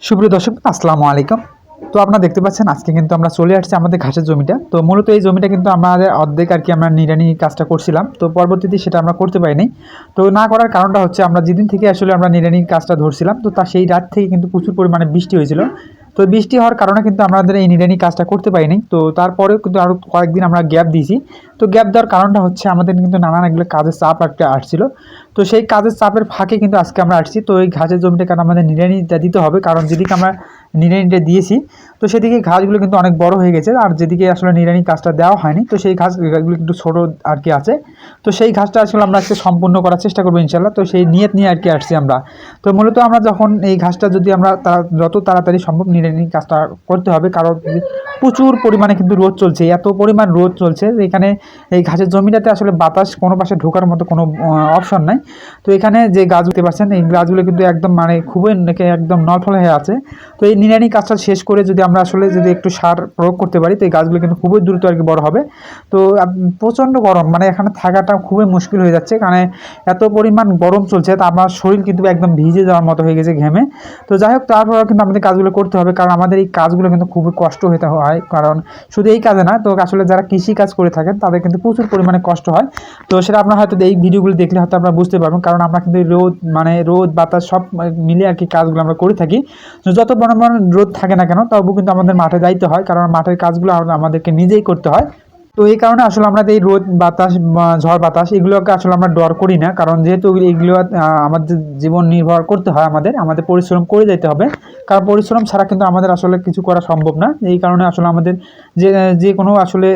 সুপ্রিয় দর্শক আসসালামু আলাইকুম। তো আপনারা দেখতে পাচ্ছেন আজকে কিন্তু আমরা চলে আসছি আমাদের ঘাসের জমিটা। তো মূলত এই জমিটা কিন্তু আমাদের অর্ধেক আর কি আমরা নিড়ানি কাজটা করছিলাম। তো পরবর্তীতে সেটা আমরা করতে পারিনি। তো না করার কারণটা হচ্ছে আমরা যেদিন থেকে আসলে আমরা নিড়ানির কাজটা ধরছিলাম, তো সেই রাত থেকে কিন্তু প্রচুর পরিমাণে বৃষ্টি হয়েছিল। তো বৃষ্টি হওয়ার কারণে কিন্তু আমাদের এই নিড়ানি কাজটা করতে পারিনি। তো তারপরেও কিন্তু আরও কয়েকদিন আমরা গ্যাপ দিয়েছি। তো গ্যাপ দেওয়ার কারণটা হচ্ছে আমাদের কিন্তু নানান এগুলো কাজের চাপ একটা আসছিল। তো সেই কাজের চাপের ফাঁকে কিন্তু আজকে আমরা আসছি। তো এই ঘাসের জমিটা কারণ আমাদের নিড়ানিটা দিতে হবে, কারণ যেদিকে আমরা নিড়ানিটা দিয়েছি তো সেদিকে ঘাসগুলো কিন্তু অনেক বড় হয়ে গেছে, আর যেদিকে আসলে নিড়ানি কাজটা দেওয়া হয়নি তো সেই ঘাসগুলো একটু ছোটো আর কি আছে। তো সেই ঘাসটা আসলে আমরা আজকে সম্পূর্ণ করার চেষ্টা করবো ইনশাল্লাহ। তো সেই নিয়ত নিয়ে আর কি আসছি আমরা। তো মূলত আমরা যখন এই ঘাসটা যদি আমরা যত তাড়াতাড়ি সম্ভব নিড়ানি কাজটা করতে হবে, কারণ প্রচুর পরিমাণে কিন্তু রোদ চলছে, এত পরিমাণ রোদ চলছে এখানে এই ঘাসের জমিটাতে আসলে বাতাস কোনো পাশে ঢোকার মতো কোনো অপশন নাই। তো এখানে যে গাছ উঠতে পারছেন এই গাছগুলো কিন্তু একদম মানে খুবই একদম নলফল হয়ে আছে। তো এই নিড়ানি কাজটা শেষ করে যদি আমরা আসলে যদি একটু সার প্রয়োগ করতে পারি তো এই গাছগুলো কিন্তু খুবই দ্রুত আর কি বড় হবে। তো প্রচণ্ড গরম, মানে এখানে থাকাটা খুবই মুশকিল হয়ে যাচ্ছে, কারণ এত পরিমাণ গরম চলছে তা আমার শরীর কিন্তু একদম ভিজে যাওয়ার মতো হয়ে গেছে ঘেমে। তো যাই হোক তারপরেও কিন্তু আমাদের কাজগুলো করতে হবে, কারণ আমাদের এই কাজগুলো কিন্তু খুবই কষ্ট হতে হয়। কারণ শুধু এই কাজে না, তো আসলে যারা কৃষি কাজ করে থাকেন তাদের কিন্তু প্রচুর পরিমাণে কষ্ট হয়। তো সেটা আপনারা হয়তো এই ভিডিওগুলো দেখলে হয়তো আপনারা বুঝতে পারবেন, কারণ আমরা কিন্তু রোদ বাতাস সব মিলিয়ে আর কি কাজগুলো আমরা করে থাকি। তো যত পরিমাণ রোদ থাকে না কেন তবু কিন্তু আমাদের মাঠে যাইতে হয়, কারণ মাঠের কাজগুলো আমাদেরকে নিজেই করতে হয়। তো এই কারণে আসলে আমরা এই রোদ বাতাস ঝড় বাতাস এগুলোকে আসলে আমরা ডর করি না, কারণ যেহেতু এগুলো আমাদের জীবন নির্ভর করতে হয়, আমাদের পরিশ্রম করে যেতে হবে, কারণ পরিশ্রম ছাড়া কিন্তু আমাদের আসলে কিছু করা সম্ভব না। এই কারণে আসলে আমাদের যে যে কোনো আসলে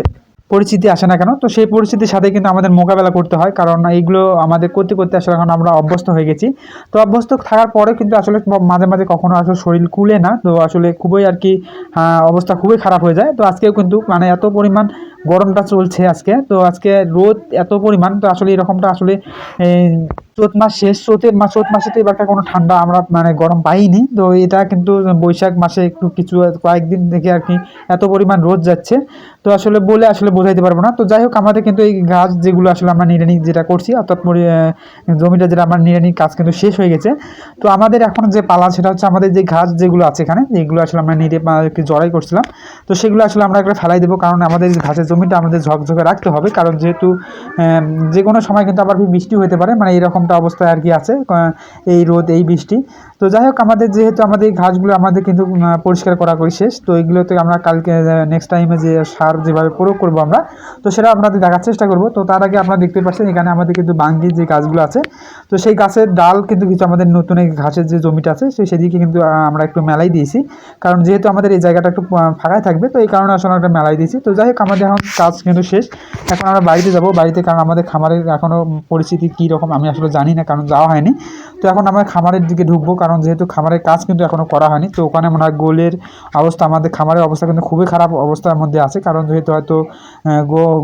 পরিস্থিতি আসে না কেন তো সেই পরিস্থিতির সাথে কিন্তু আমাদের মোকাবেলা করতে হয়, কারণ এইগুলো আমাদের করতে করতে আসলে এখন আমরা অভ্যস্ত হয়ে গেছি। তো অভ্যস্ত থাকার পরে কিন্তু আসলে মাঝে মাঝে কখনো আসলে শরীর কুলে না, তো আসলে খুবই আর কি অবস্থা খুবই খারাপ হয়ে যায়। তো আজকেও কিন্তু মানে এত পরিমাণ গরমটা চলছে আজকে, তো আজকে রোদ এত পরিমাণ, তো আসলে এরকমটা আসলে চৈত মাস শেষ, চৈত মাসে তো এবার কোনো ঠান্ডা আমরা মানে গরম পাইনি। তো এটা কিন্তু বৈশাখ মাসে একটু কিছু কয়েকদিন থেকে আর কি এত পরিমাণ রোদ যাচ্ছে, তো আসলে বলে আসলে বোঝাইতে পারবো না। তো যাই হোক আমাদের কিন্তু এই গাছ যেগুলো আসলে আমরা নিড়ানি যেটা করছি, অর্থাৎ জমিটা যেটা আমরা নিড়ানি কাজ কিন্তু শেষ হয়ে গেছে। তো আমাদের এখন যে পালা সেটা হচ্ছে আমাদের যে ঘাস যেগুলো আছে এখানে যেগুলো আসলে আমরা নিড়ে জড়াই করছিলাম, তো সেগুলো আসলে আমরা একটা ফেলাই দেবো, কারণ আমাদের ঘাসের জমিটা আমাদের ঝকঝকে রাখতে হবে, কারণ যেহেতু যে কোনো সময় কিন্তু আবার বৃষ্টি হতে পারে, মানে এইরকমটা অবস্থায় আর কি আছে এই রোদ এই বৃষ্টি। তো যাই হোক আমাদের যেহেতু আমাদের এই ঘাসগুলো আমাদের কিন্তু পরিষ্কার করা শেষ, তো এইগুলোতে আমরা কালকে নেক্সট টাইমে যে সার যেভাবে প্রয়োগ করবো আমরা, তো সেটা আপনাদের দেখার চেষ্টা করব। তো তার আগে আপনারা দেখতে পাচ্ছেন এখানে আমাদের কিন্তু বাঙ্গি যে গাছগুলো আছে, তো সেই গাছের ডাল কিন্তু কিছু আমাদের নতুন এই ঘাসের যে জমিটা আছে সেদিকে কিন্তু আমরা একটু মেলাই দিয়েছি, কারণ যেহেতু আমাদের এই জায়গাটা একটু ফাঁকাই থাকবে, তো এই কারণে আসলে একটা মেলাই দিয়েছি। তো যাই হোক আমাদের এখন কাজ কিন্তু শেষ, এখন আমরা বাড়িতে যাব বাড়িতে, কারণ আমাদের খামারের এখনও পরিস্থিতি কী রকম আমি আসলে জানি না, কারণ যাওয়া হয়নি। তো এখন আমরা খামারের দিকে ঢুকবো, কারণ যেহেতু খামারের কাজ কিন্তু এখনও করা হয়নি। তো ওখানে মনে হয় গোলের অবস্থা, আমাদের খামারের অবস্থা কিন্তু খুবই খারাপ অবস্থার মধ্যে আছে, কারণ যেহেতু হয়তো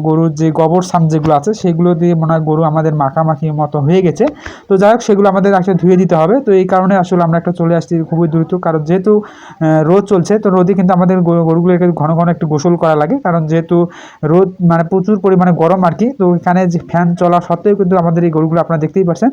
গরুর যে গোবর সাম যেগুলো আছে সেগুলো দিয়ে মনে হয় গরু আমাদের মাখামাখি মতো হয়ে গেছে। তো যাই হোক সেগুলো আমাদের আসলে ধুয়ে দিতে হবে। তো এই কারণে আসলে আমরা একটা চলে আসছি খুবই দ্রুত, কারণ যেহেতু রোদ চলছে, তো রোদে কিন্তু আমাদের গরুগুলোকে ঘন ঘন একটু গোসল করা লাগে, কারণ যেহেতু রোদ মানে প্রচুর পরিমাণে গরম আর কি। তো এখানে যে ফ্যান চলা সত্ত্বেও কিন্তু আমাদের এই গরুগুলো আপনারা দেখতেই পাচ্ছেন